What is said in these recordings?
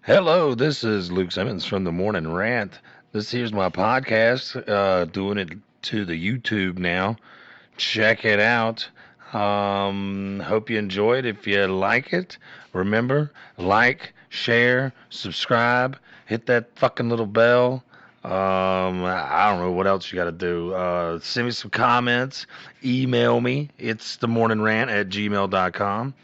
Hello, this is Luke Simmons from the Morning Rant. This here's my podcast, doing it to the YouTube now. Check it out. Hope you enjoy it. If you like it, remember, like, share, subscribe, hit that fucking little bell. I don't know what else you got to do. Send me some comments, email me. It's themorningrant@gmail.com.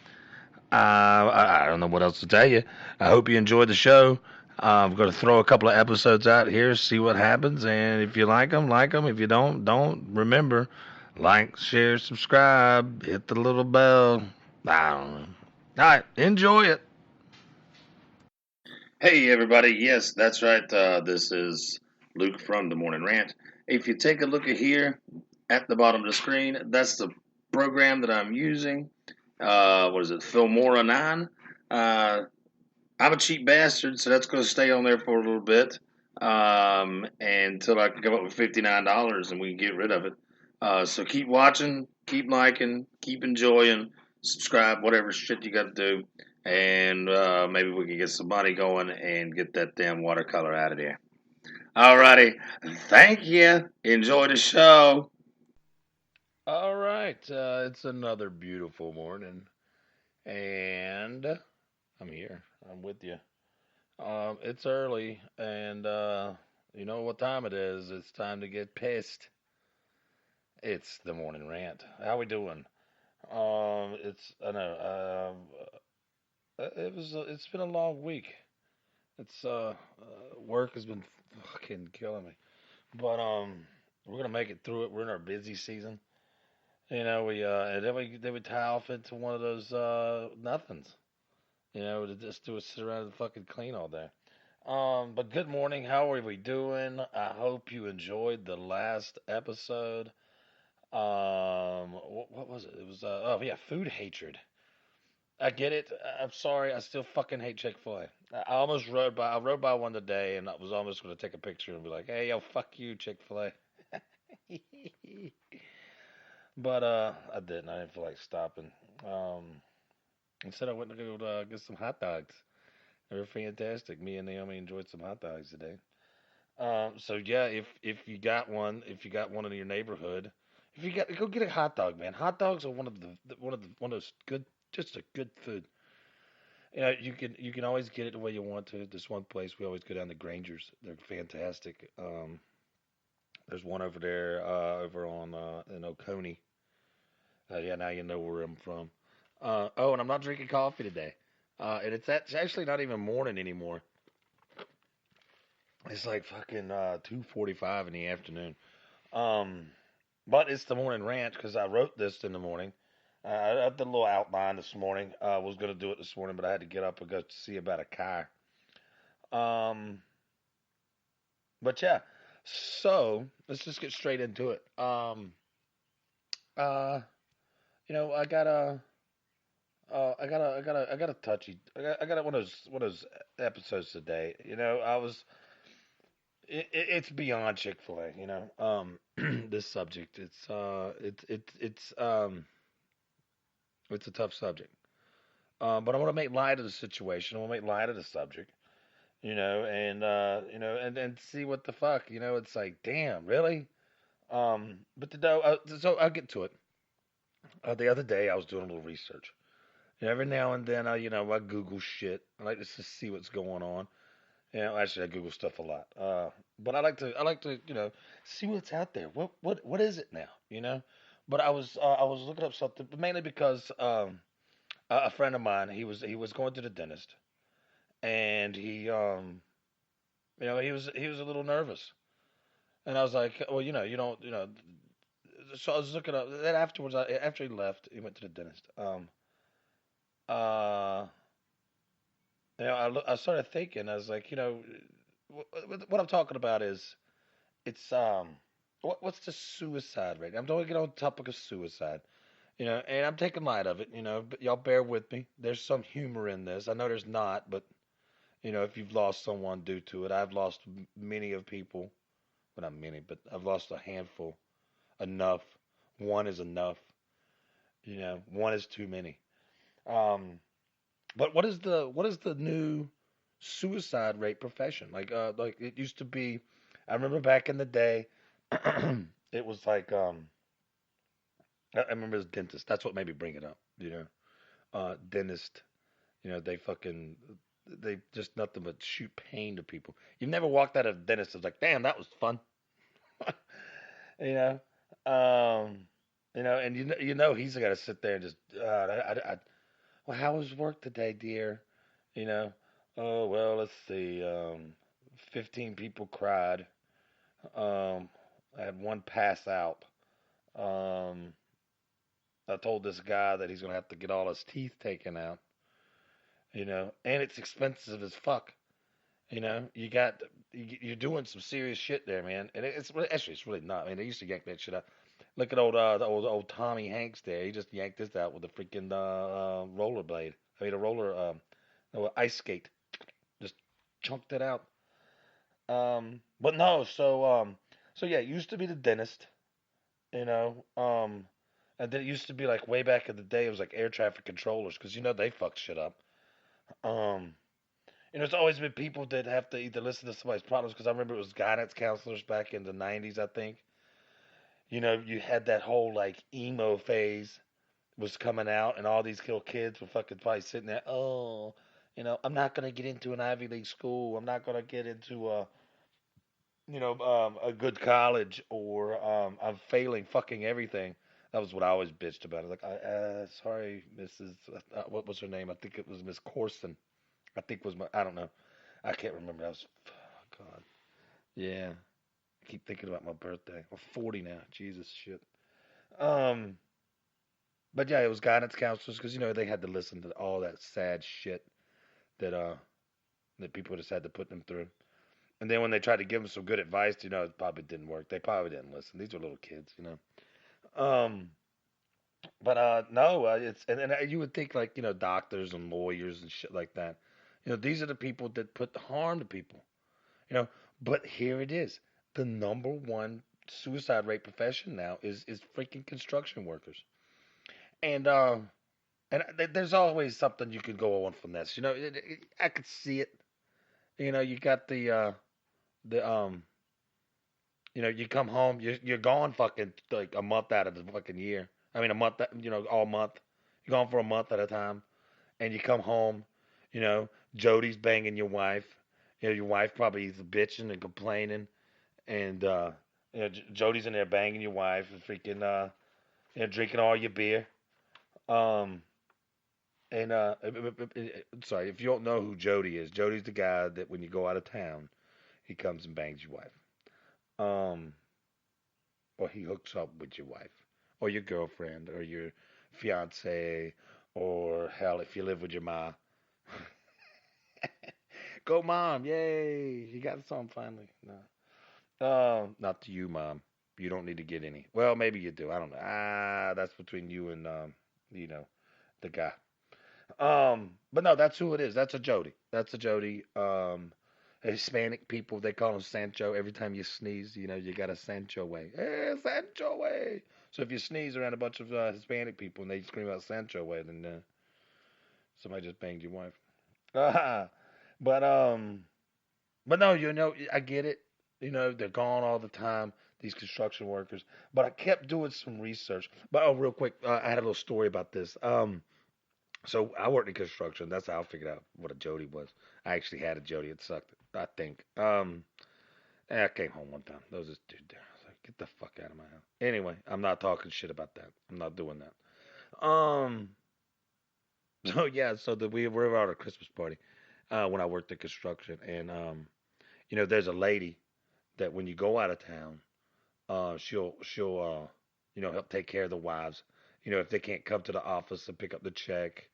I don't know what else to tell you. I hope you enjoyed the show. I'm going to throw a couple of episodes out here, see what happens, and if you like them, like them. If you don't, don't. Remember, like, share, subscribe, hit the little bell. I don't know. All right, enjoy it. Hey, everybody. Yes, that's right. This is Luke from the Morning Rant. If you take a look at here at the bottom of the screen, that's the program that I'm using. What is it? Filmora 9. Uh, I'm a cheap bastard, so that's going to stay on there for a little bit until I can come up with $59 and we can get rid of it. So keep watching, keep liking, keep enjoying, subscribe, whatever shit you got to do, and maybe we can get some money going and get that damn watercolor out of there. Alrighty, thank you. Enjoy the show. All right, it's another beautiful morning, and I'm here. I'm with you. It's early, and you know what time it is. It's time to get pissed. It's the morning rant. How we doing? It's I know. It's been a long week. It's work has been fucking killing me, but we're gonna make it through it. We're in our busy season. You know, and then we tie off into one of those nothings. You know, to just do is sit around and fucking clean all day. But good morning. How are we doing? I hope you enjoyed the last episode. What was it? It was oh yeah, food hatred. I get it. I'm sorry. I still fucking hate Chick-fil-A. I rode by one today, and I was almost going to take a picture and be like, "Hey, yo, fuck you, Chick-fil-A." But I didn't. I didn't feel like stopping. Um, Instead, I went to go get some hot dogs. They were fantastic. Me and Naomi enjoyed some hot dogs today. So yeah, if you got one, if you got one in your neighborhood, if you got go get a hot dog, man. Hot dogs are one of those good, just a good food. You know, you can always get it the way you want to. This one place we always go down to Granger's. They're fantastic. There's one over there over on in Oconee. Yeah, now you know where I'm from. Oh, and I'm not drinking coffee today. And it's actually not even morning anymore. It's like fucking 2:45 in the afternoon. Um, but it's the morning rant because I wrote this in the morning. I did a little outline this morning. I was gonna do it this morning, but I had to get up and go see about a car. Um, but yeah, so let's just get straight into it. Uh, I got a touchy. I got one of those episodes today. You know, it's beyond Chick-fil-A. You know, this subject. It's a tough subject. But I want to make light of the situation. I want to make light of the subject. And see what the fuck. You know, it's like, damn, really. But so I'll get to it. The other day I was doing a little research. And every now and then I Google shit. I like to just see what's going on. You know, actually I Google stuff a lot. But I like to see what's out there. What is it now? You know. But I was looking up something, but mainly because a friend of mine he was going to the dentist and he was a little nervous. And I was like, well, you don't, so I was looking up. Then afterwards, after he left, he went to the dentist. Uh, I started thinking. I was like, what I'm talking about is it's what's the suicide rate? I'm going to get on the topic of suicide. And I'm taking light of it. But y'all bear with me. There's some humor in this. I know there's not, but if you've lost someone due to it, I've lost many of people. Well, not many, but I've lost a handful. Enough. One is enough. One is too many. Um, but what is the new? suicide rate profession. Like it used to be. I remember back in the day, it was like I remember as dentist. That's what made me bring it up. Dentist. They fucking they just nothing but shoot pain to people. You've never walked out of a dentist and was like, damn, that was fun. you know, um, and he's got to sit there and just well, how was work today, dear? You know, oh well, let's see, 15 people cried. I had one pass out. Um, I told this guy that he's gonna have to get all his teeth taken out. And it's expensive as fuck. You're doing some serious shit there, man. And actually it's really not. I mean, they used to yank that shit out. Look at the old Tommy Hanks there. He just yanked this out with a freaking rollerblade. I mean, a roller no, ice skate. Just chunked it out. But no, so yeah, it used to be the dentist, you know. And then it used to be like way back in the day, it was like air traffic controllers because they fuck shit up. Um, it's always been people that have to either listen to somebody's problems because I remember it was guidance counselors back in the '90s, I think. You had that whole like emo phase was coming out, and all these little kids were fucking probably sitting there. Oh, I'm not gonna get into an Ivy League school. I'm not gonna get into a good college, or I'm failing fucking everything. That was what I always bitched about. Like, sorry, Mrs. What was her name? I think it was Miss Corson. I think was my. I don't know. I can't remember. That was. Oh, God. Yeah. I keep thinking about my birthday. I'm 40 now. Jesus shit. Um. But yeah, it was guidance counselors because they had to listen to all that sad shit that that people just had to put them through. And then when they tried to give them some good advice, it probably didn't work. They probably didn't listen. These were little kids. Um. But no, and you would think like doctors and lawyers and shit like that. These are the people that put the harm to people. You know, but here it is. The number one suicide rate profession now is freaking construction workers. And there's always something you could go on from this. I could see it. You got the you come home, you're gone fucking like a month out of the fucking year. I mean a month, all month. You're gone for a month at a time, and you come home, you know, Jody's banging your wife. Your wife probably is bitching and complaining, and Jody's in there banging your wife and freaking drinking all your beer. Um, and sorry if you don't know who Jody is. Jody's the guy that when you go out of town, he comes and bangs your wife. Um, or he hooks up with your wife, or your girlfriend, or your fiance, or hell, if you live with your ma. Go, mom! Yay! You got some finally. No, not to you, mom. You don't need to get any. Well, maybe you do. I don't know. That's between you and you know, the guy. But no, that's who it is. That's a Jody. That's a Jody. Hispanic people, they call him Sancho. Every time you sneeze, you got a Sancho way. Hey, Sancho way. So if you sneeze around a bunch of Hispanic people and they scream out Sancho way, then somebody just banged your wife. but but no, I get it. They're gone all the time. These construction workers. But I kept doing some research. But real quick, I had a little story about this. So I worked in construction. That's how I figured out what a Jody was. I actually had a Jody. It sucked. I think. I came home one time. There was this dude there. I was like, get the fuck out of my house. Anyway, I'm not talking shit about that. I'm not doing that. So yeah, we were at a Christmas party when I worked in construction, and there's a lady that when you go out of town, she'll help take care of the wives. If they can't come to the office and pick up the check,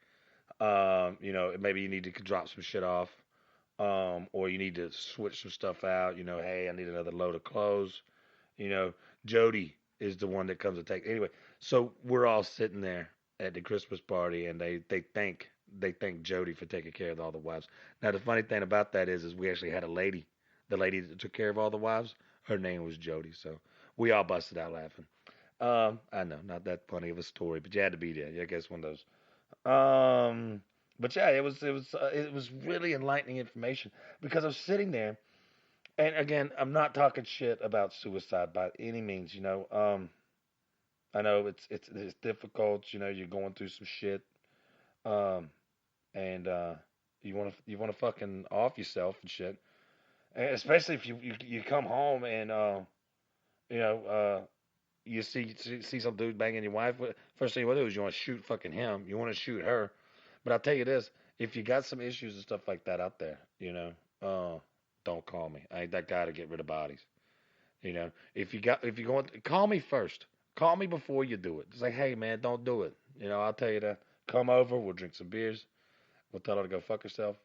maybe you need to drop some shit off, or you need to switch some stuff out. Hey, I need another load of clothes. You know, Jody is the one that comes to take. Anyway, so we're all sitting there at the Christmas party, and they thank Jody for taking care of all the wives. Now the funny thing about that is we actually had a lady. The lady that took care of all the wives, her name was Jody. So we all busted out laughing. I know, not that funny of a story, but you had to be there. Yeah, I guess one of those. But yeah, it was really enlightening information because I was sitting there, and again, I'm not talking shit about suicide by any means. I know it's difficult. You're going through some shit, um, and you want to fucking off yourself and shit, and especially if you come home and you know you see some dude banging your wife. First thing you want to do is you want to shoot fucking him. You want to shoot her. But I'll tell you this: if you got some issues and stuff like that out there, don't call me. I ain't that guy to get rid of bodies. If you going, call me first. Call me before you do it. It's like, hey man, don't do it. I'll tell you that. Come over. We'll drink some beers. We'll tell her to go fuck herself.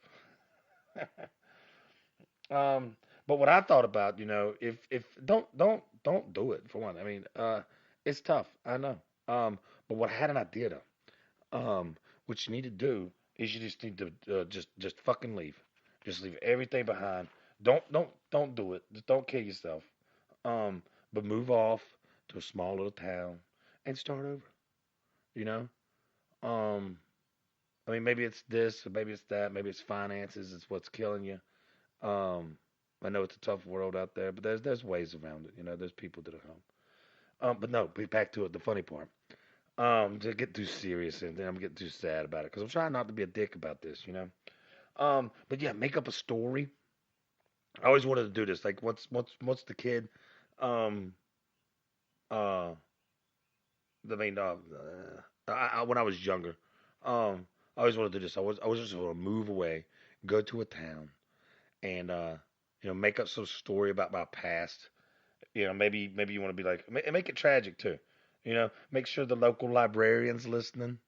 um, but what I thought about, if don't do it for one. I mean, it's tough. I know. But what I had an idea though. What you need to do is you just need to just fucking leave. Just leave everything behind. Don't do it. Just don't kill yourself. But move off to a small little town and start over. You know. Um, I mean, maybe it's this, or maybe it's that, maybe it's finances. It's what's killing you. Um, I know it's a tough world out there, but there's ways around it. There's people that are home. But no, back to it. The funny part. To get too serious and then I'm getting too sad about it because I'm trying not to be a dick about this. But yeah, make up a story. I always wanted to do this. Like, what's the kid? Um, uh, I mean, when I was younger, I always wanted to do this. I was just going to move away, go to a town, and make up some story about my past. Maybe you want to be like, make it tragic too. Make sure the local librarian's listening.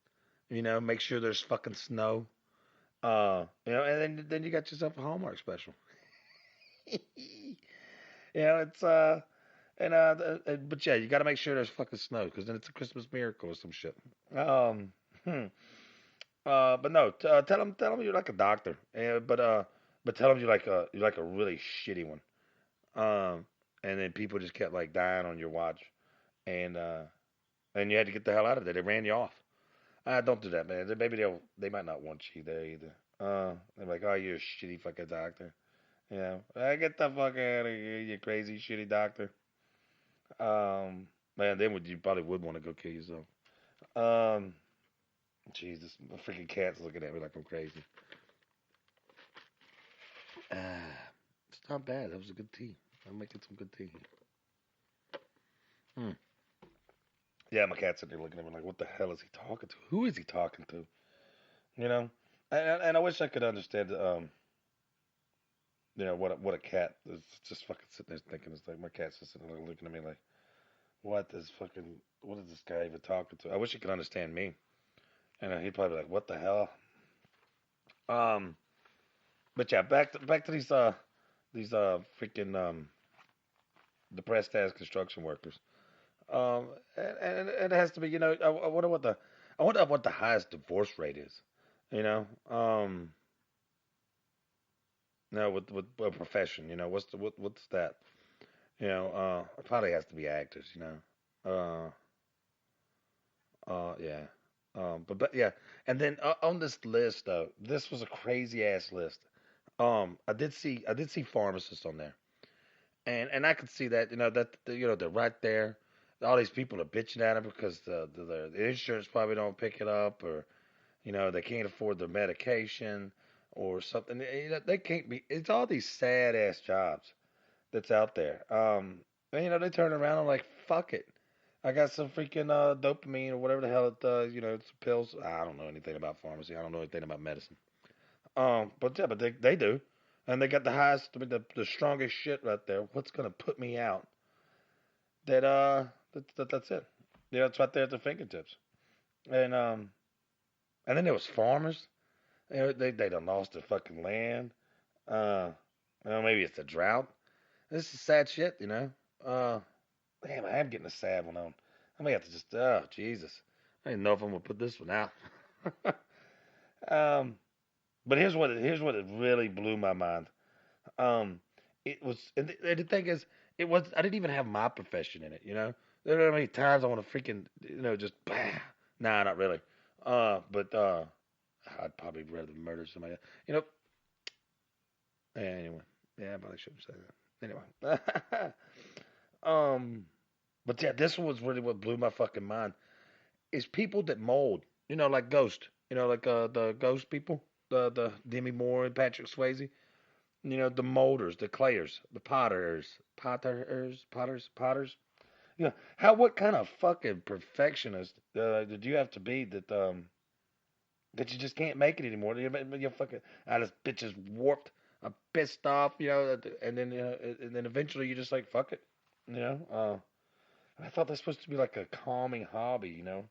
Make sure there's fucking snow. And then you got yourself a Hallmark special. It's and but yeah, you got to make sure there's fucking snow because then it's a Christmas miracle or some shit. Um, hmm. But no, tell him you're like a doctor, but tell him you're like a really shitty one. And then people just kept like dying on your watch, and you had to get the hell out of there. They ran you off. Don't do that, man. Maybe they might not want you there either. They're like, oh, you're a shitty fucking doctor. Get the fuck out of here, you crazy shitty doctor. Man, then you probably would want to go kill yourself. Um, Jesus, my freaking cat's looking at me like I'm crazy. It's not bad. That was a good tea. I'm making some good tea. Hmm. Yeah, my cat's sitting there looking at me like, what the hell is he talking to? Who is he talking to? You know, and I wish I could understand. What a cat is just fucking sitting there thinking. It's like my cat's just sitting there looking at me like, what is this guy even talking to? I wish he could understand me, and he'd probably be like, what the hell? Um, but yeah, back to these freaking depressed ass construction workers. And it has to be. I wonder what the highest divorce rate is. You know, no, with a profession. What's that? It probably has to be actors. Yeah. But yeah, and then on this list though, this was a crazy ass list. I did see pharmacists on there, and I could see that they're right there. All these people are bitching at them because the insurance probably don't pick it up, or they can't afford their medication or something. They can't be. It's all these sad ass jobs that's out there. And, they turn around and like, fuck it. I got some freaking dopamine or whatever the hell it does. It's pills. I don't know anything about pharmacy. I don't know anything about medicine. But yeah, but they do, and they got the highest, I mean, the strongest shit right there. What's gonna put me out? That's it. It's right there at their fingertips. And and then there was farmers. They done lost their fucking land. Uh, maybe it's a drought. This is sad shit. Uh, Damn, I am getting a sad one on. I may have to just, oh, Jesus. I didn't know if I'm going to put this one out. um, but here's what it really blew my mind. Um, it was, and the thing is, I didn't even have my profession in it. There are many times I want to freaking, just, bah. Nah, not really. But I'd probably rather murder somebody. You know. Anyway, yeah, I probably shouldn't say that. Anyway, um, but yeah, this was really what blew my fucking mind. Is people that mold. You know, like Ghost. You know, like the Ghost people, the Demi Moore and Patrick Swayze. You know, the molders, the clayers, the potters. You know, what kind of fucking perfectionist did you have to be that you just can't make it anymore? You're fucking, this bitch is warped. I'm pissed off, you know, and then eventually you're just like, fuck it, you know. I thought that's supposed to be like a calming hobby, you know.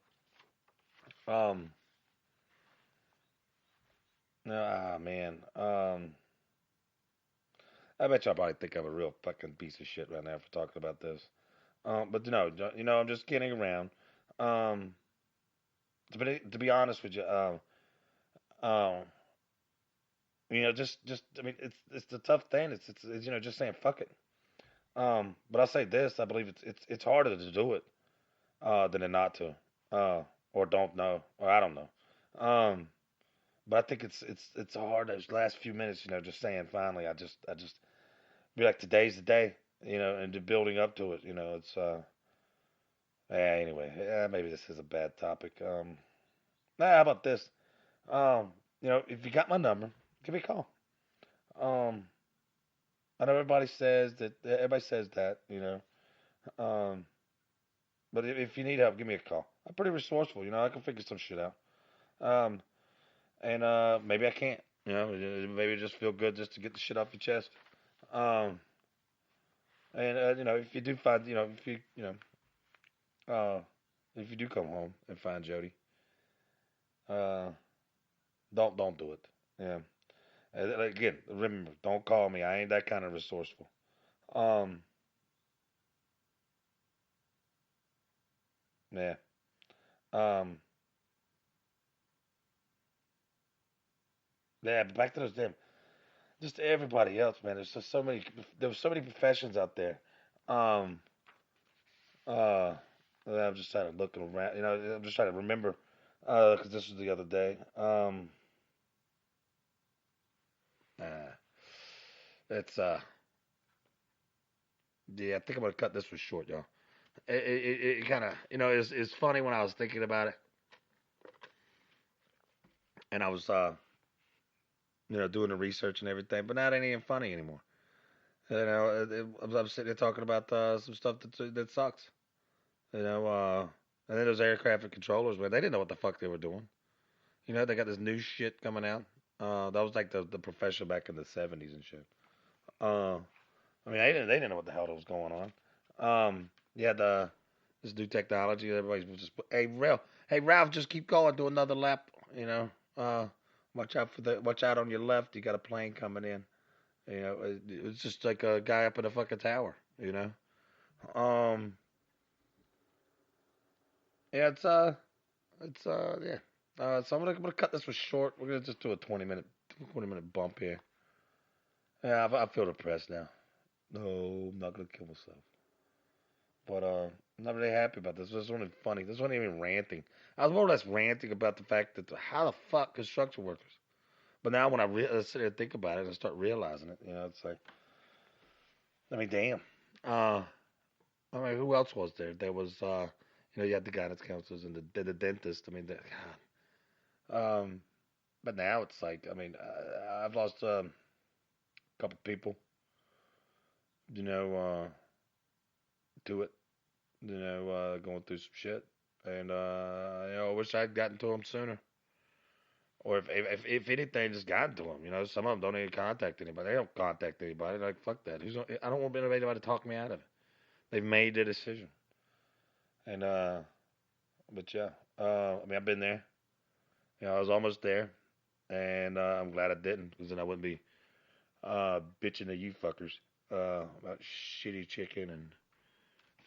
Um, man. I bet y'all probably think I'm a real fucking piece of shit right now for talking about this. But no, you know, I'm just kidding around. Um, to be honest with you, um, you know, I mean, it's the tough thing. It's you know, just saying fuck it. But I'll say this: I believe it's harder to do it than it not to, or don't know, or I don't know. Um, but I think it's hard those last few minutes. You know, just saying finally, I just be like today's the day. You know, and building up to it. You know, it's yeah, anyway, yeah, maybe this is a bad topic. How about this? Um, you know, if you got my number, give me a call. Um, I know everybody says that, you know. Um, but if you need help, give me a call. I'm pretty resourceful, you know. I can figure some shit out. Um, and maybe I can't, you know. Maybe it just feel good just to get the shit off your chest. Um, and you know, if you do find, you know, uh, if you do come home and find Jody, uh, don't do it. Yeah. Again, remember, don't call me. I ain't that kind of resourceful. Um, yeah. Um, yeah. But back to those damn, just everybody else, man. There's just so many. There was so many professions out there. Um, uh, I'm just trying to look around. You know, I'm just trying to remember. Because this was the other day. Uh, it's yeah. I think I'm gonna cut this one short, y'all. It kind of, you know, it's funny when I was thinking about it, and I was you know, doing the research and everything, but now it ain't even funny anymore. You know, I'm sitting there talking about some stuff that sucks. You know, and then those air traffic controllers, man, they didn't know what the fuck they were doing. You know, they got this new shit coming out. That was like the profession back in the '70s and shit. Uh, I mean, they didn't know what the hell was going on. You had this new technology. Everybody's just, hey Ralph, just keep going, do another lap. You know, watch out on your left. You got a plane coming in. You know, it was just like a guy up in a fucking tower. You know, um, yeah, yeah. So I'm gonna cut this one short. We're gonna just do a 20-minute bump here. Yeah, I feel depressed now. No, I'm not gonna kill myself. But I'm not really happy about this. This wasn't funny. This wasn't even ranting. I was more or less ranting about the fact that how the fuck construction workers. But now when I sit there and think about it, I start realizing it. You know, it's like, I mean, damn. Uh, I mean, who else was there? There was, you know, you had the guidance counselors and the dentist. I mean, God. But now it's like, I mean, I've lost a couple people, you know, to it, you know, going through some shit. And, you know, I wish I'd gotten to them sooner. Or if anything, just gotten to them. You know, some of them don't even contact anybody. They don't contact anybody. Like, fuck that. I don't want anybody to talk me out of it. They've made their decision. And, but yeah, I mean, I've been there. You know, I was almost there. And I'm glad I didn't, because then I wouldn't be bitching to you fuckers about shitty chicken and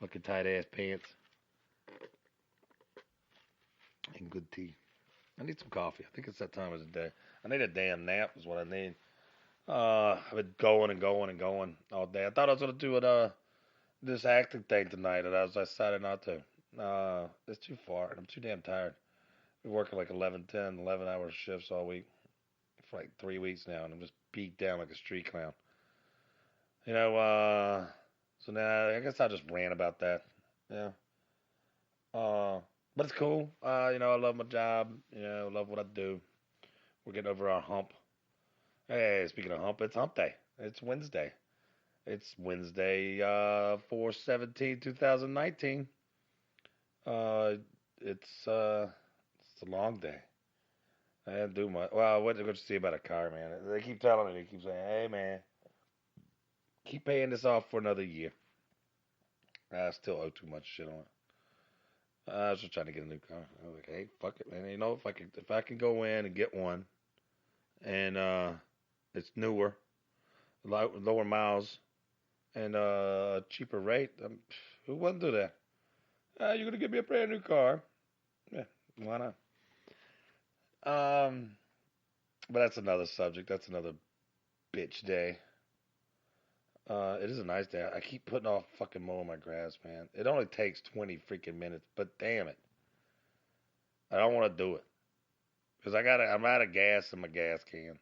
fucking tight ass pants and good tea. I need some coffee. I think it's that time of the day. I need a damn nap, is what I need. I've been going and going and going all day. I thought I was gonna do it this acting thing tonight, and I decided not to. It's too far, and I'm too damn tired. We're working like 11, 10, 11 hour shifts all week for like 3 weeks now, and I'm just beat down like a street clown. You know, so now I guess I'll just rant about that. Yeah. Uh, but it's cool. I love my job. I love what I do. We're getting over our hump. Hey, speaking of hump, it's hump day. It's Wednesday. It's Wednesday, 4/17/2019. Uh, it's a long day. I didn't do much. Well, what you see about a car, man? They keep telling me, they keep saying, "Hey, man, keep paying this off for another year." I still owe too much shit on it. I was just trying to get a new car. I was like, "Hey, fuck it, man. If I can go in and get one, and it's newer, lower miles, and cheaper rate, who wouldn't do that? You're gonna give me a brand new car? Yeah, why not?" Um, but that's another subject. That's another bitch day. It is a nice day. I keep putting off fucking mowing my grass, man. It only takes 20 freaking minutes, but damn it, I don't want to do it because I'm out of gas in my gas can,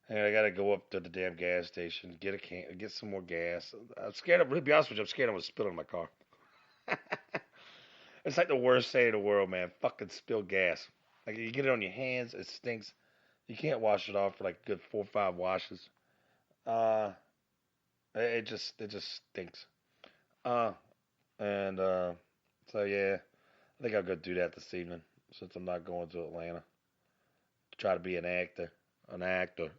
and I gotta go up to the damn gas station, get some more gas. I'm scared of, really be honest with you, I'm scared I'm gonna spill in my car. It's like the worst thing in the world, man. Fucking spill gas. Like you get it on your hands, it stinks. You can't wash it off for like good 4 or 5 washes. Uh, it just stinks. Uh, and so yeah, I think I'll go do that this evening since I'm not going to Atlanta to try to be an actor. I am an actor.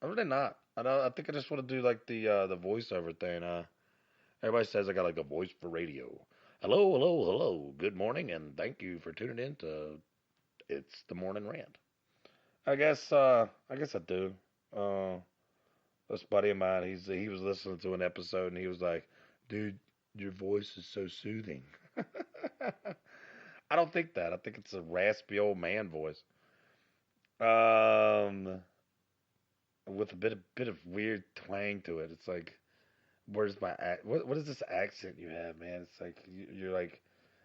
I'm really not. I think I just want to do like the voiceover thing. Everybody says I got like a voice for radio. Hello, hello, hello. Good morning, and thank you for tuning in to It's the Morning Rant. I guess I do. Uh, this buddy of mine, he was listening to an episode and he was like, "Dude, your voice is so soothing." I don't think that. I think it's a raspy old man voice. Um, with a bit of weird twang to it. It's like, where's my what is this accent you have, man? It's like you're like,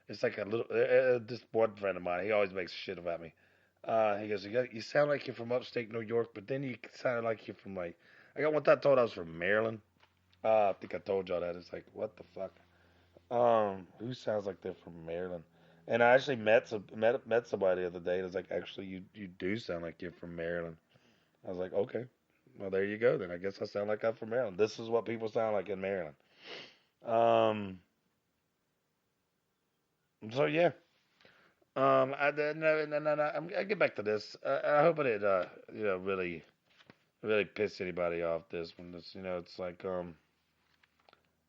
it's like a little. This one friend of mine, he always makes shit about me. He goes, you sound like you're from upstate New York, but then you sounded like you're from like. I got one time told I was from Maryland. I think I told y'all that. It's like, what the fuck? Who sounds like they're from Maryland? And I actually met somebody the other day. It was like, actually, you do sound like you're from Maryland. I was like, okay, well there you go. Then I guess I sound like I'm from Maryland. This is what people sound like in Maryland. Um, so yeah. No, I get back to this. I hope it did, really, really piss anybody off. This one, it's like,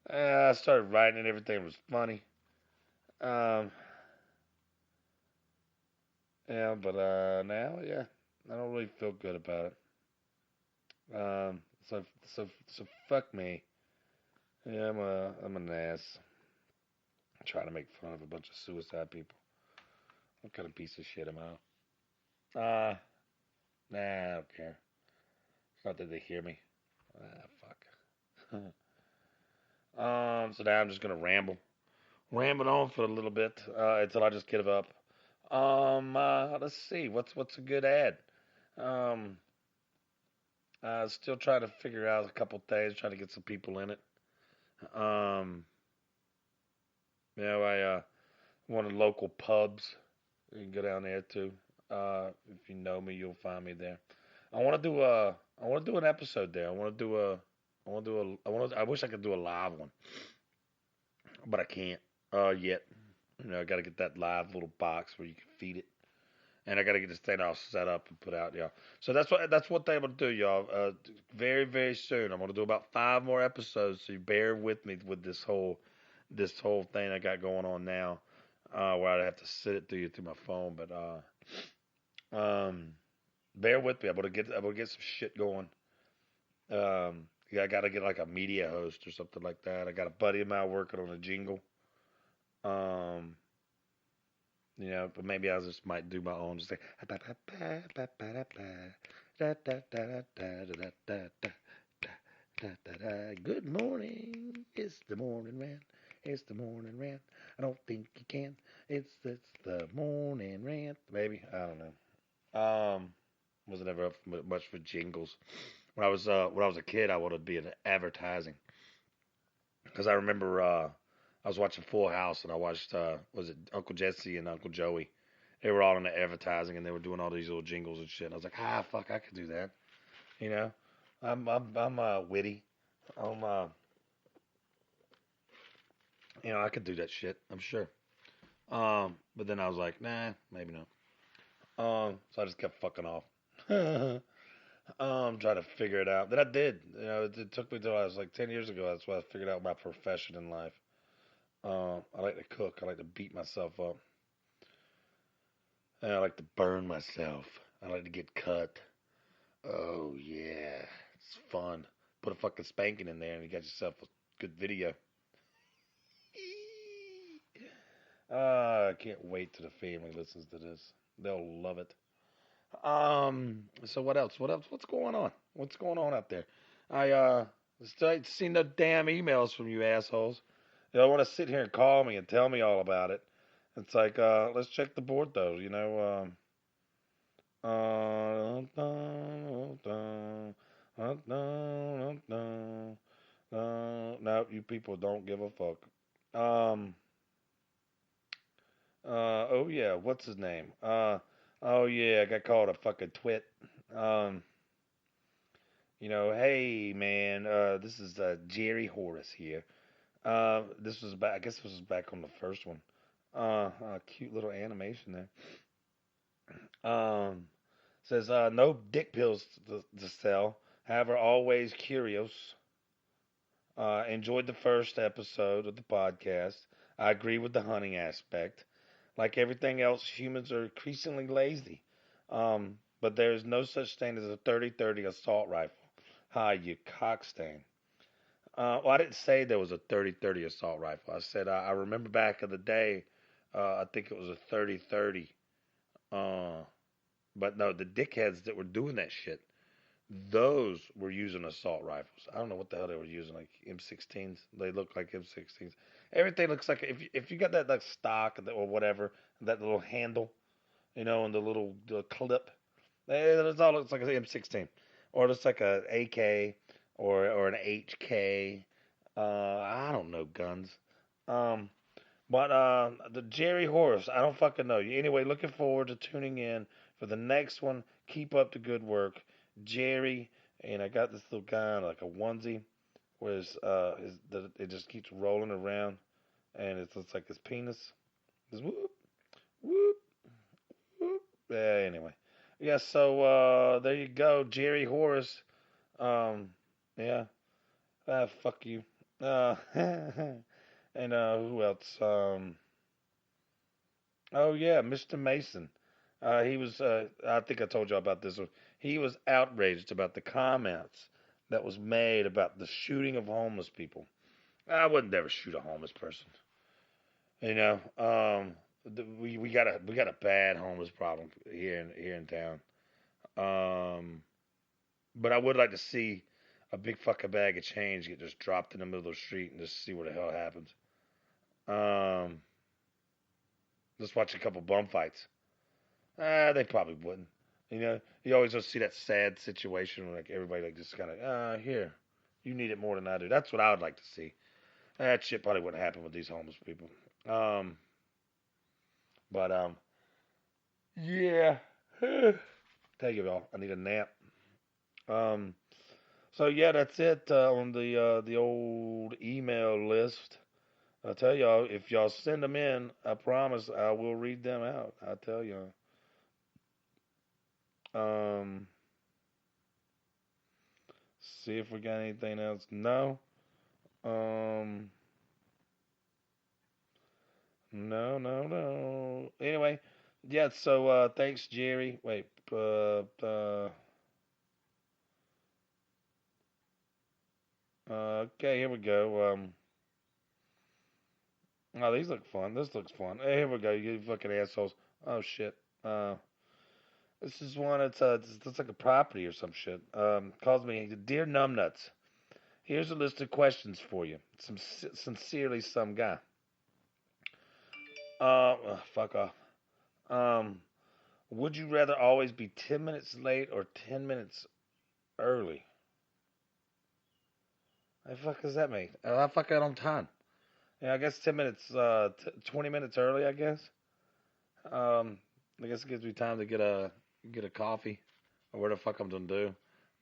I started writing and everything was funny. Um, yeah, but now, yeah, I don't really feel good about it. So fuck me. Yeah, I'm an ass. Trying to make fun of a bunch of suicide people. What kind of piece of shit am I? Nah, I don't care. It's not that they hear me. Fuck. So now I'm just gonna ramble on for a little bit until I just give up. Let's see. What's a good ad? Um, Still trying to figure out a couple things, trying to get some people in it. Um, I one of the local pubs. You can go down there too. If you know me, you'll find me there. I want to do an episode there. I wish I could do a live one, but I can't yet. I got to get that live little box where you can feed it, and I got to get this thing all set up and put out, y'all. So that's what I'm gonna do, y'all. Very very soon, I'm gonna do about 5 more episodes. So you bear with me with this whole thing I got going on now, where I have to sit it to you through my phone. But bear with me. I'm gonna get some shit going. Yeah, I gotta get like a media host or something like that. I got a buddy of mine working on a jingle. Um, but maybe I just might do my own. Just like good morning, it's the morning man. It's the morning rant. I don't think you can. It's the morning rant, baby. I don't know. Wasn't ever up much for jingles. When I was a kid, I wanted to be in advertising because I remember I was watching Full House and I watched was it Uncle Jesse and Uncle Joey. They were all in the advertising and they were doing all these little jingles and shit. And I was like, fuck, I could do that. You know, I'm witty. I'm I could do that shit. I'm sure. But then I was like, nah, maybe not. So I just kept fucking off. Trying to figure it out. Then I did. It took me till I was like 10 years ago. That's why I figured out my profession in life. I like to cook. I like to beat myself up. And I like to burn myself. I like to get cut. Oh yeah, it's fun. Put a fucking spanking in there, and you got yourself a good video. I can't wait till the family listens to this. They'll love it. So what else? What else? What's going on? What's going on out there? I still seen no damn emails from you assholes. You don't want to sit here and call me and tell me all about it. It's like, let's check the board though. No, you people don't give a fuck. Um, oh yeah, what's his name? Oh yeah, I got called a fucking twit. Um, hey man, this is Jerry Horace here. This was back. I guess this was back on the first one. Cute little animation there. Says no dick pills to sell. However, always curious. Enjoyed the first episode of the podcast. I agree with the hunting aspect. Like everything else, humans are increasingly lazy. But there is no such thing as a 30-30 assault rifle. Hi, you cockstain. Well, I didn't say there was a 30-30 assault rifle. I said I remember back in the day, I think it was a 30-30. Uh, but no, the dickheads that were doing that shit, those were using assault rifles. I don't know what the hell they were using, like M16s. They look like M16s. Everything looks like if you got that like stock or whatever, that little handle, and the clip, it all looks like an M16, or just like a AK or an HK. I don't know guns. Um, but the Jerry Horace, I don't fucking know. Anyway, looking forward to tuning in for the next one. Keep up the good work, Jerry. And I got this little guy in like a onesie, where it just keeps rolling around, and it looks like his penis. Just whoop whoop whoop. Yeah. Anyway, yeah. So there you go, Jerry Horace. Um, yeah. Fuck you. And who else? Oh yeah, Mr. Mason. He was. I think I told you about this one. He was outraged about the comments that was made about the shooting of homeless people. I would never shoot a homeless person. We got a bad homeless problem here in town. Um, but I would like to see a big fucking bag of change get just dropped in the middle of the street and just see what the hell happens. Um, just watch a couple bum fights. They probably wouldn't. You always just see that sad situation where like everybody like just kind of, here, you need it more than I do. That's what I would like to see. That shit probably wouldn't happen with these homeless people. Um, but yeah. Tell you all, I need a nap. Um, so yeah, that's it on the old email list. I tell y'all, if y'all send them in, I promise I will read them out. I tell y'all. Um, see if we got anything else. No. Um, no, no, no. Anyway, yeah. So thanks, Jerry. Wait. Okay, here we go. Oh, these look fun. This looks fun. Hey, here we go. You fucking assholes. Oh shit. This is one. It's like a property or some shit. Calls me Dear Numbnuts. Here's a list of questions for you. Sincerely, some guy. Fuck off. Um, would you rather always be 10 minutes late or 10 minutes early? The fuck does that mean? I fuck out on time. Yeah, I guess 10 minutes, 20 minutes early, I guess. Um, I guess it gives me time to get a coffee or where the fuck I'm gonna do.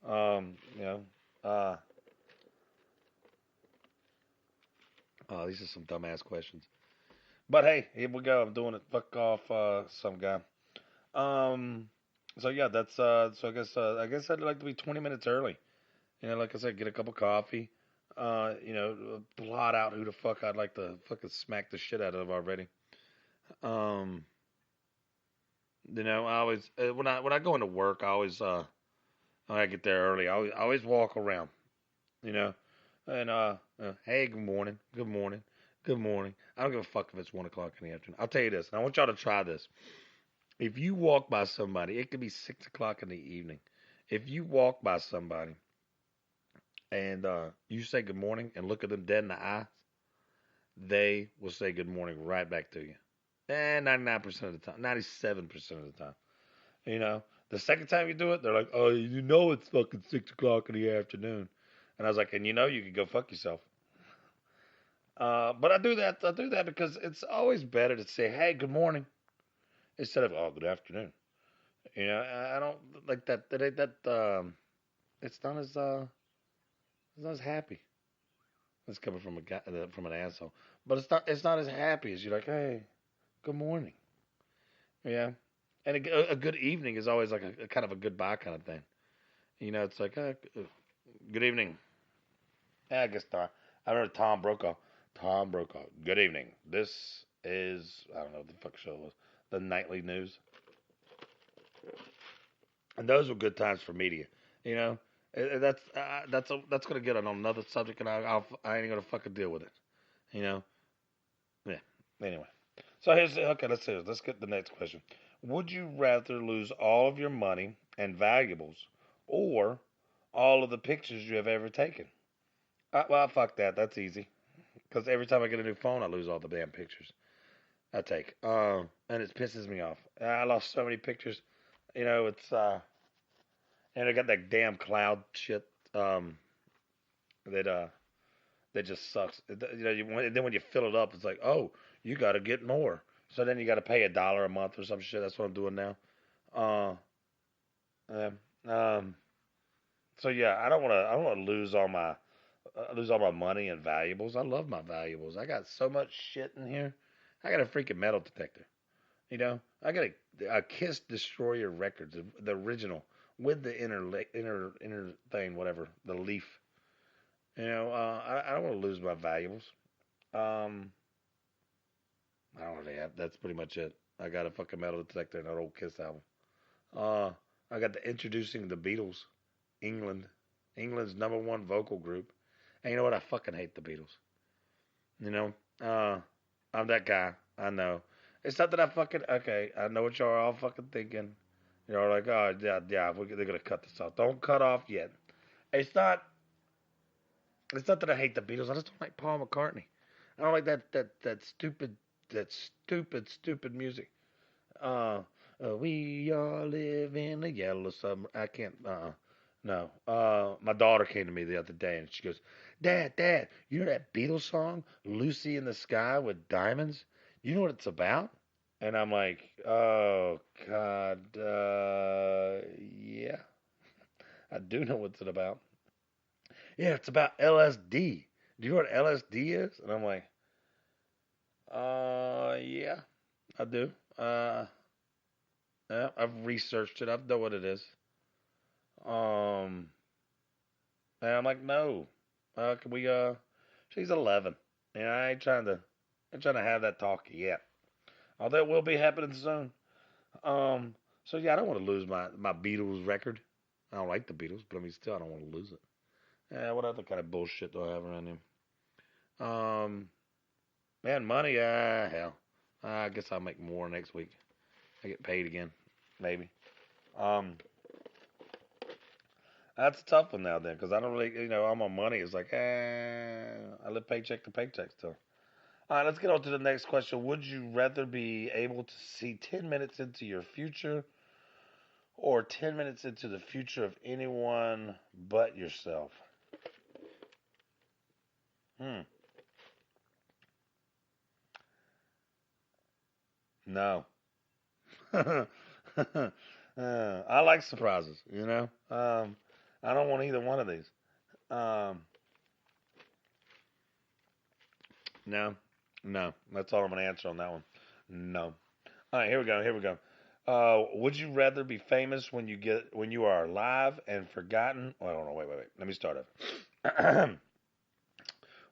You know, uh, oh, these are some dumbass questions. But hey, here we go. I'm doing it. Fuck off, some guy. Um, so yeah, that's so I guess I'd like to be 20 minutes early. Like I said, get a cup of coffee. Plot out who the fuck I'd like to fucking smack the shit out of already. Um, I always when I go into work, I always when I get there early, I always walk around. You know, and hey, good morning, good morning, good morning. I don't give a fuck if it's 1 o'clock in the afternoon. I'll tell you this, and I want y'all to try this. If you walk by somebody, it could be 6 o'clock in the evening. If you walk by somebody and you say good morning and look at them dead in the eyes, they will say good morning right back to you. And 99% of the time, 97% of the time. The second time you do it, they're like, oh, it's fucking 6 o'clock in the afternoon. And I was like, and you could go fuck yourself. But I do that. I do that because it's always better to say, hey, good morning, instead of, oh, good afternoon. I don't like that. It's not as happy. It's coming from a guy, from an asshole. But it's not as happy as you're like, hey, good morning. Yeah. And a good evening is always like a kind of a goodbye kind of thing. It's like, good evening. Yeah, I guess not. I remember Tom Brokaw. Tom Brokaw. Good evening. This is, I don't know what the fuck show it was. The nightly news. And those were good times for media. You know, that's gonna get on another subject, and I ain't gonna fucking deal with it. You know, yeah. Anyway, so here's okay. Let's get the next question. Would you rather lose all of your money and valuables, or all of the pictures you have ever taken? Well, fuck that. That's easy. Because every time I get a new phone, I lose all the damn pictures I take. And it pisses me off. I lost so many pictures. It's and I got that damn cloud shit. That that just sucks. Then when you fill it up, it's like, oh, you got to get more. So then you got to pay $1 a month or some shit. That's what I'm doing now. Uh, um, um, so yeah, I don't want to. I don't want to lose all my money and valuables. I love my valuables. I got so much shit in here. I got a freaking metal detector. I got a Kiss Destroyer Records, the original with the inner thing, whatever, the leaf. I don't want to lose my valuables. Um, I don't know. That's pretty much it. I got a fucking metal detector and an old Kiss album. Uh, I got the Introducing the Beatles, England, England's #1 vocal group. And you know what? I fucking hate the Beatles. You know, I'm that guy. I know. It's not that I fucking okay. I know what y'all are all fucking thinking. You're like, oh yeah, yeah, they're gonna cut this off. Don't cut off yet. It's not. It's not that I hate the Beatles. I just don't like Paul McCartney. I don't like that stupid music. Uh, we all live in a yellow summer. I can't. No. My daughter came to me the other day and she goes, Dad, you know that Beatles song, Lucy in the Sky with Diamonds? You know what it's about? And I'm like, oh, God, yeah, I do know what's it about. Yeah, it's about LSD. Do you know what LSD is? And I'm like, yeah, I do. Yeah, I've researched it. I know what it is. Um, and I'm like, no. Can we, she's 11. And I ain't trying to have that talk yet. Although it will be happening soon. Um, so yeah, I don't want to lose my Beatles record. I don't like the Beatles, but I mean, still, I don't want to lose it. Yeah, what other kind of bullshit do I have around here? Man, money, hell. I guess I'll make more next week. I get paid again, maybe. Um, That's a tough one now then, because I don't really, all my money is like, I live paycheck to paycheck still. All right, let's get on to the next question. Would you rather be able to see 10 minutes into your future or 10 minutes into the future of anyone but yourself? Hmm. No. I like surprises, I don't want either one of these. Um, no. No. That's all I'm going to answer on that one. No. All right, here we go. Here we go. Would you rather be famous when you are alive and forgotten? Oh, hold on, wait. Let me start over.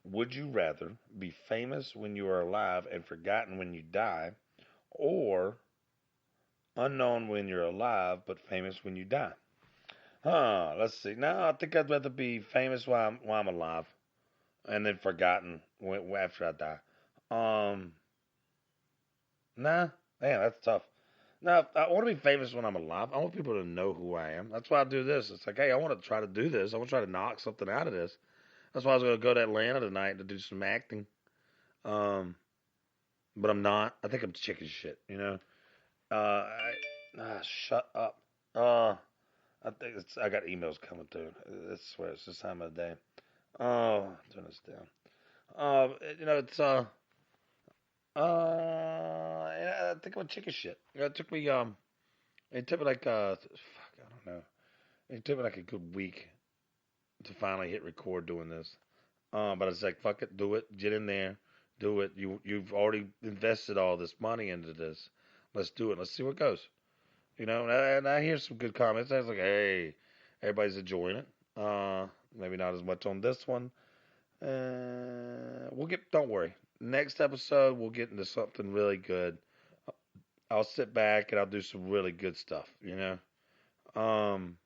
Would you rather be famous when you are alive and forgotten when you die, or unknown when you're alive but famous when you die? Let's see. No, I think I'd rather be famous while I'm alive and then forgotten after I die. Um, nah, man, that's tough. No, I want to be famous when I'm alive. I want people to know who I am. That's why I do this. It's like, hey, I want to try to do this. I want to try to knock something out of this. That's why I was going to go to Atlanta tonight to do some acting. Um, but I'm not. I think I'm chicken shit. Shut up. Uh, I got emails coming through. I swear it's this time of the day. Oh, turn this down. It's I think I'm chicken shit. It took me like fuck, I don't know. It took me like a good week to finally hit record doing this. But I was like, fuck it, do it, get in there, do it. You've already invested all this money into this. Let's do it. Let's see what goes. And I hear some good comments. I was like, hey, everybody's enjoying it. Maybe not as much on this one. We'll get. Don't worry. Next episode, we'll get into something really good. I'll sit back and I'll do some really good stuff. Um,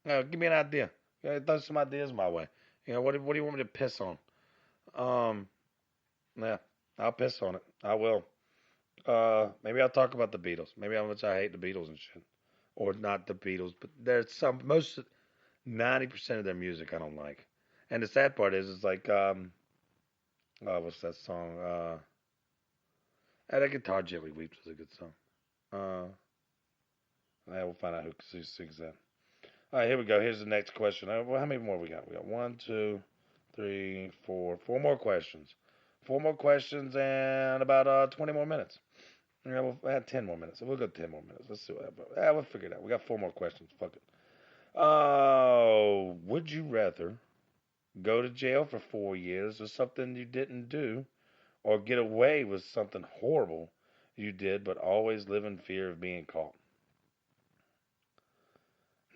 give me an idea. Throw some ideas my way. What do you want me to piss on? Um, yeah, I'll piss on it. I will. Maybe I'll talk about the Beatles. Maybe how much I hate the Beatles and shit, or not the Beatles, but there's some most 90% of their music I don't like. And the sad part is, it's like what's that song? That Guitar Gently Weeps is a good song. Uh, yeah, we'll find out who sings that. All right, here we go. Here's the next question. Well, how many more we got? We got one, two, three, four. Four more questions. Four more questions and about 20 more minutes. Yeah, we'll add 10 more minutes. We'll go 10 more minutes. Let's see what happens. We'll figure it out. We got four more questions. Fuck it. Would you rather go to jail for 4 years for something you didn't do, or get away with something horrible you did but always live in fear of being caught?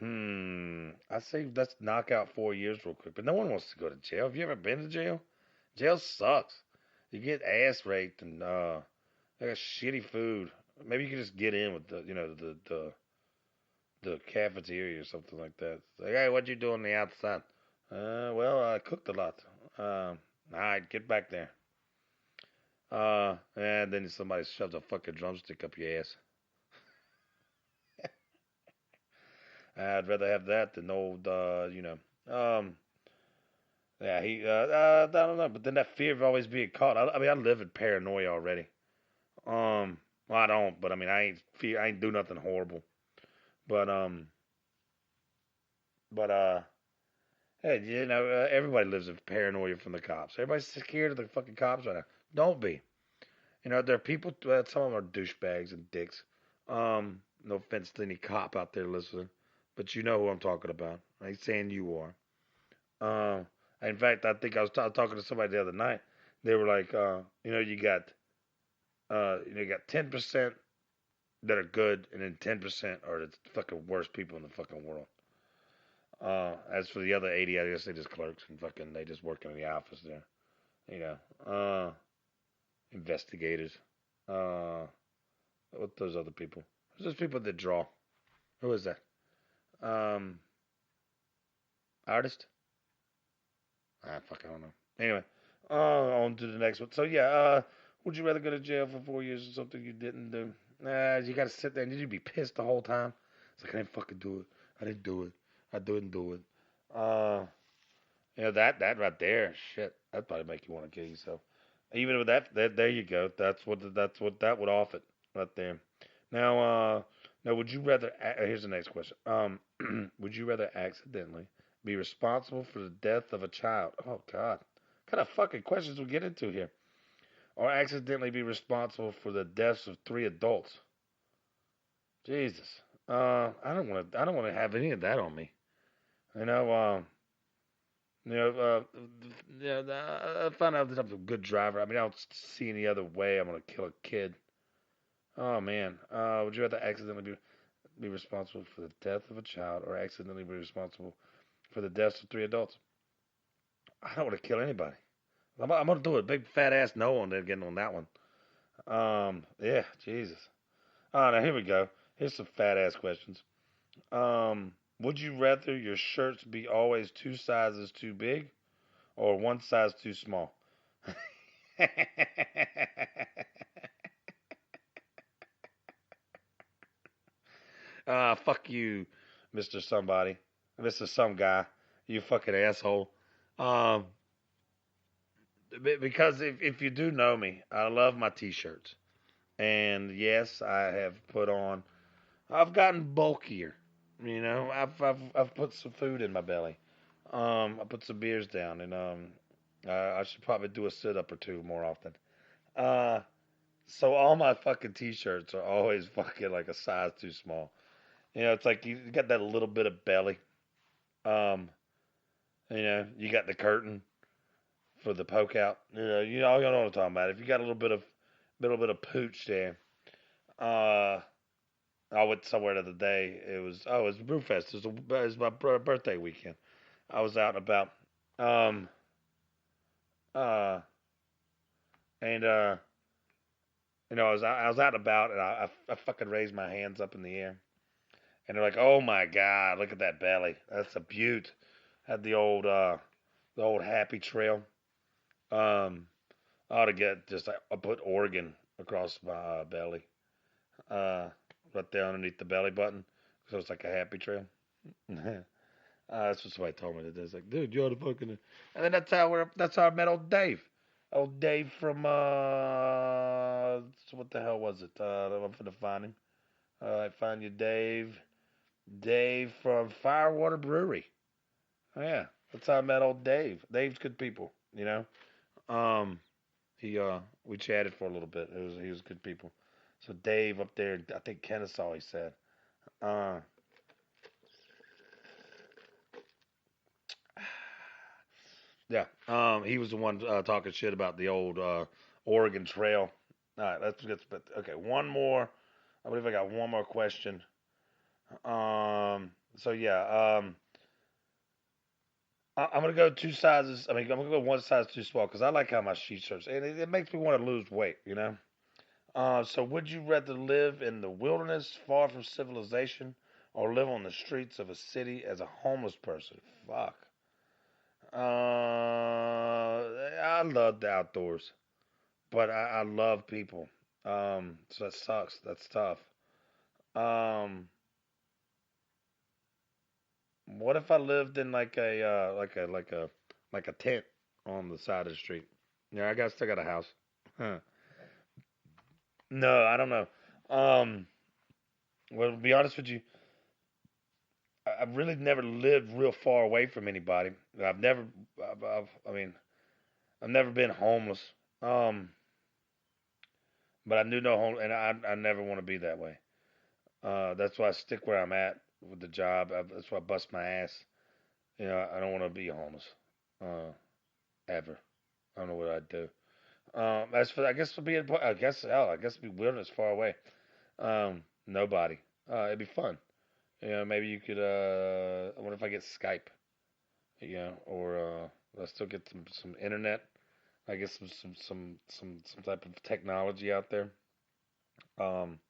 I say let's knock out 4 years real quick, but no one wants to go to jail. Have you ever been to jail? Jail sucks. You get ass raped and they got shitty food. Maybe you could just get in with the cafeteria or something like that. It's like, hey, what you doing on the outside? Well, I cooked a lot. All right, get back there. And then somebody shoves a fucking drumstick up your ass. I'd rather have that than old, yeah, I don't know, but then that fear of always being caught. I mean, I live in paranoia already. Well, I don't, but I mean, I ain't do nothing horrible. But, but, hey, everybody lives in paranoia from the cops. Everybody's scared of the fucking cops right now. Don't be. There are people, some of them are douchebags and dicks. No offense to any cop out there listening, but you know who I'm talking about. I ain't saying you are. In fact, I think I was talking to somebody the other night. They were like, you got 10% that are good, and then 10% are the fucking worst people in the fucking world. As for the other 80, I guess they just clerks and fucking they just work in the office there. You know, investigators. What those other people? Who's those people that draw? Who is that? Um, Artist? Fuck, I don't know. Anyway, on to the next one. So yeah, would you rather go to jail for 4 years or something you didn't do? You gotta sit there and you be pissed the whole time. It's like I didn't fucking do it. I didn't do it. I do it. Uh, that right there, shit, that'd probably make you want to kill yourself. Even with that, there you go. That's what that would offer right there. Now, now, would you rather? Here's the next question. Would you rather accidentally be responsible for the death of a child? Oh God, what kind of fucking questions we get into here? Or accidentally be responsible for the deaths of three adults? Jesus. I don't want to. I don't want to have any of that on me. You know. You know. Yeah. I found out that I'm a good driver. I mean, I don't see any other way I'm gonna kill a kid. Oh man. Would you rather accidentally be responsible for the death of a child, or accidentally be responsible for the deaths of three adults? I don't want to kill anybody. I'm gonna do a big fat ass no on there getting on that one. Yeah. Jesus. Now here we go. Here's some fat ass questions. Would you rather your shirts be always two sizes too big or one size too small? Fuck you, Mr. Somebody, Mr. Some Guy, you fucking asshole. Um, because if you do know me, I love my t-shirts, and yes, I have put on. I've gotten bulkier. You know, I've put some food in my belly. I put some beers down, and I should probably do a sit up or two more often. Uh, so all my fucking t-shirts are always fucking like a size too small. You know, it's like you got that little bit of belly. Um, you know, you got the curtain for the poke out. You know what I'm talking about. If you got a little bit of pooch there, uh, I went somewhere the other day. It was Brewfest. It was my birthday weekend. I was out and about. Um, uh, and I was out and about, and I fucking raised my hands up in the air, and they're like, "Oh my God, look at that belly. That's a beaut." Had the old happy trail. Um, I ought to get just I put Oregon across my belly, uh, right there underneath the belly button, so it's like a happy trail. That's what somebody told me to do. It's like, dude, you're the fucking. And then that's how I met old Dave. Old Dave from what the hell was it? I'm gonna find him. I find you, Dave. Dave from Firewater Brewery. Oh, yeah, that's how I met old Dave. Dave's good people, you know. Um, he we chatted for a little bit. He was good people. So Dave up there, I think Kennesaw, he said. Uh, yeah. He was the one talking shit about the old Oregon Trail. All right, let's get. Okay, one more. I believe I got one more question. So yeah. I'm gonna go two sizes. I mean, I'm gonna go one size too small because I like how my sheet shirts, and it makes me want to lose weight. You know. So would you rather live in the wilderness, far from civilization, or live on the streets of a city as a homeless person? Fuck. I love the outdoors, but I love people. So that sucks. That's tough. Um, what if I lived in like a tent on the side of the street? Yeah, still got a house. Huh. No, I don't know. Um, well, to be honest with you, I've really never lived real far away from anybody. I've never, I mean, I've never been homeless. Um, but I do know home, and I never want to be that way. That's why I stick where I'm at with the job. That's why I bust my ass. You know, I don't want to be homeless, ever. I don't know what I'd do. As for, I guess for being, I guess be wilderness far away. Nobody. It'd be fun. You know, maybe you could. I wonder if I get Skype. You know, or I still get some internet. I guess some type of technology out there. Um,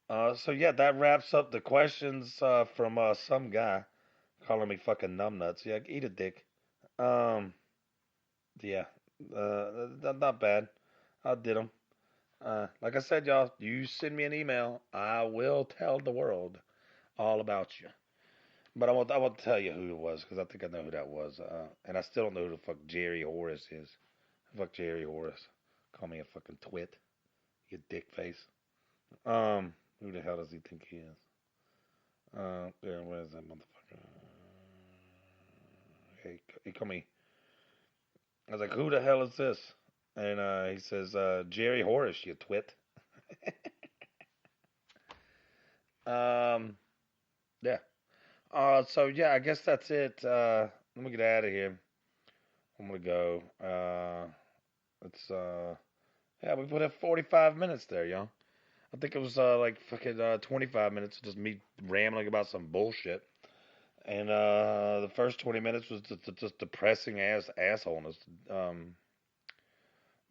so yeah, that wraps up the questions from some guy calling me fucking numbnuts. Yeah, eat a dick. Um, yeah, not bad. I did them. Like I said, y'all, you send me an email, I will tell the world all about you. But I won't tell you who it was because I think I know who that was. And I still don't know who the fuck Jerry Horace is. Fuck Jerry Horace. Call me a fucking twit. You dick face. Who the hell does he think he is? Yeah, where is that motherfucker? He called me. I was like, who the hell is this? And he says, Jerry Horace, you twit. Um, yeah. So yeah, I guess that's it. Let me get out of here. I'm gonna go. It's yeah, we put in 45 minutes there, y'all. I think it was like fucking 25 minutes of just me rambling about some bullshit. And the first 20 minutes was just depressing assholeness. Um,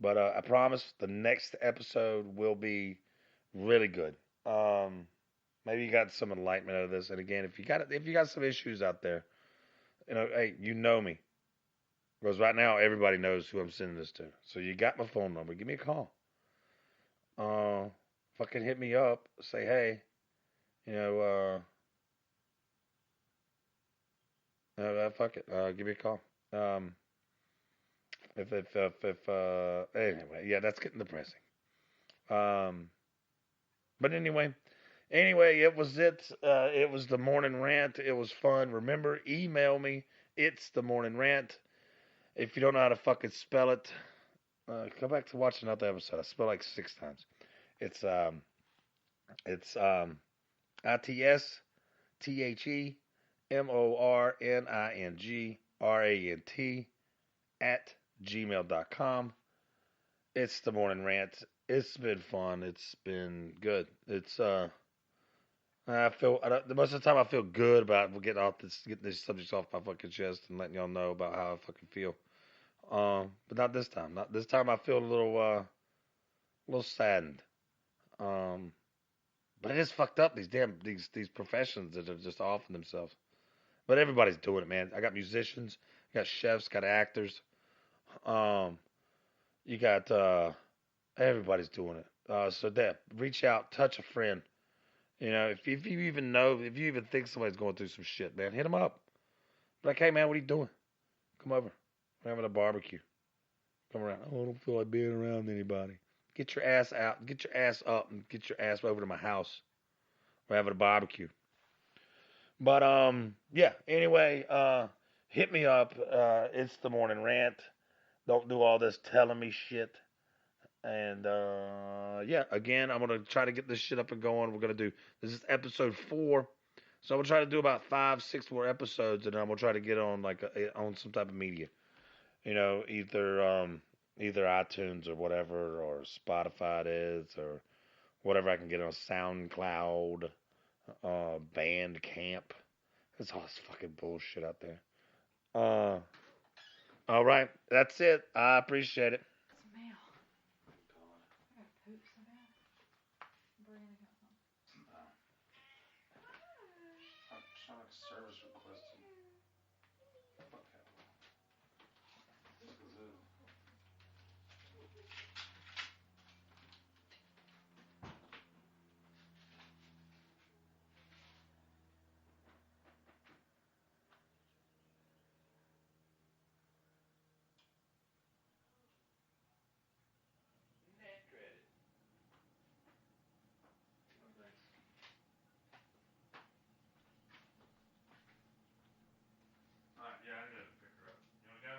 but I promise the next episode will be really good. Um, maybe you got some enlightenment out of this. And again, if you got some issues out there, hey, you know me. Because right now everybody knows who I'm sending this to. So you got my phone number. Give me a call. Uh, fucking hit me up. Say hey. You know, fuck it. Give me a call. Um, if anyway, yeah, that's getting depressing. Um, but anyway, it was it. It was the morning rant. It was fun. Remember, email me. It's the morning rant. If you don't know how to fucking spell it, go back to watch another episode. I spelled like 6 times. It's it's ITSTHEMORNINGRANT at gmail.com. It's the morning rant. It's been fun. It's been good. Most of the time I feel good about getting these subjects off my fucking chest and letting y'all know about how I fucking feel. But not this time. Not this time. I feel a little saddened. Um, but it is fucked up. These professions that are just offing themselves. But everybody's doing it, man. I got musicians, got chefs, got actors. Um, you got everybody's doing it. So that reach out, touch a friend. If you even if you even think somebody's going through some shit, man, hit them up. Be like, hey, man, what are you doing? Come over. We're having a barbecue. Come around. Oh, I don't feel like being around anybody. Get your ass out. Get your ass up and get your ass over to my house. We're having a barbecue. But yeah. Anyway, hit me up. It's the morning rant. Don't do all this telling me shit. And yeah, again, I'm gonna try to get this shit up and going. We're gonna do this is episode 4, so I'm gonna try to do about 5, 6 more episodes, and I'm gonna try to get on on some type of media. Either iTunes or whatever, or Spotify it is, or whatever I can get on SoundCloud, Bandcamp. There's all this fucking bullshit out there. Uh, all right, that's it. I appreciate it. Smell. I got poop smell. Brianna got some. I'm trying to service request. Fuck that. Alright, yeah, I gotta pick her up. You wanna go?